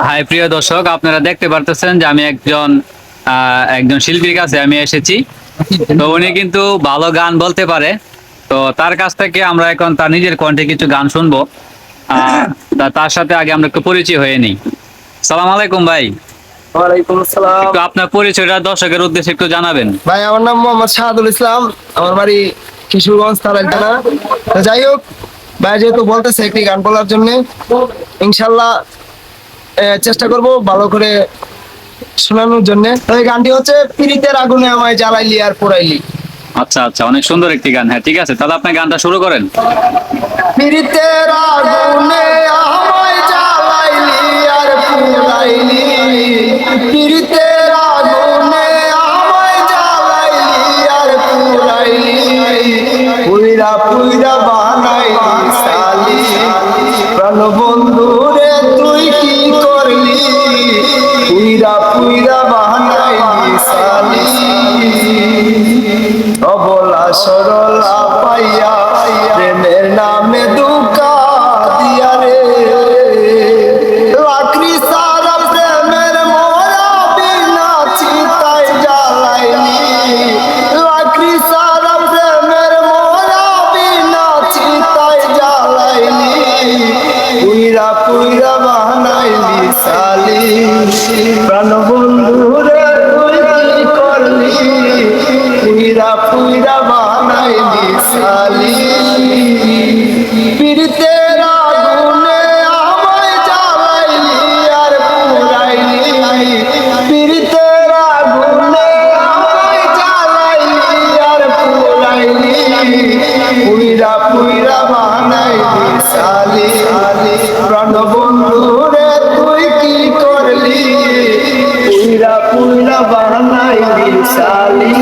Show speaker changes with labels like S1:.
S1: High প্রিয় দর্শক, আপনারা দেখতে পারতেছেন যে আমি একজন শিল্পীর কাছে আমি এসেছি। তো উনি কিন্তু ভালো গান বলতে পারে। তো তার কাছ থেকে আমরা এখন তার নিজের কণ্ঠে কিছু গান শুনবো। তার সাথে আগে আমরা একটু পরিচয় হয়ে নিই। সালাম আলাইকুম ভাই।
S2: ওয়ালাইকুম আসসালাম।
S1: একটু আপনার পরিচয়টা দর্শকের উদ্দেশ্যে একটু জানাবেন।
S2: ভাই, আমার নাম মোহাম্মদ শাহাদুল ইসলাম। আমার বাড়ি কিশোরগঞ্জ তারাইল থানা। তো যাই হোক, ভাই যেহেতু বলতেছে একটি গান বলার জন্য, ইনশাল্লাহ চেষ্টা করব ভালো করে শোনানোর জন্য। তো এই গানটি হচ্ছে পীড়িতের আগুনে আমায় জ্বালাইলি আর পোড়াইলি।
S1: আচ্ছা আচ্ছা, অনেক সুন্দর একটি গান। হ্যাঁ, ঠিক আছে, তাহলে আপনি গানটা শুরু করেন।
S2: পীড়িতের আগুনে আমায় জ্বালাইলি আর পোড়াইলি, পীড়িতের আগুনে আমায় জ্বালাইলি আর পোড়াইলি, পুইরা পুইরা বানাইলি সালি, প্রাণ বন্ধু রে তুই কি করলি, পুইরা পুইরা বানাইলি সালি, অবলা সরলা পাইয়া প্রেমের নামে দুকা দিয়া রে, লাকড়ি সারা প্রেমের মোরা বিনা চিতায় জ্বালাইলি, লাকড়ি সারা প্রেমের মোরা বিনা চিতায় জ্বালাইলি, পুইরা পুইরা বানাইলি সালি, প্রাণ বন্ধু রে তুই কি করলি, পুইরা পুইরা বানাইলি সালি, পীড়িতের আগুনে আমায় জ্বালাইলি আর পোড়াইলি, পীড়িতের আগুনে আমায় জ্বালাইলি আর পোড়াইলি, পুইরা পুইরা বানাইলি সালি, প্রাণ বন্ধু রে তুই কি করলি, পুইরা পুইরা বানাইলি সালি।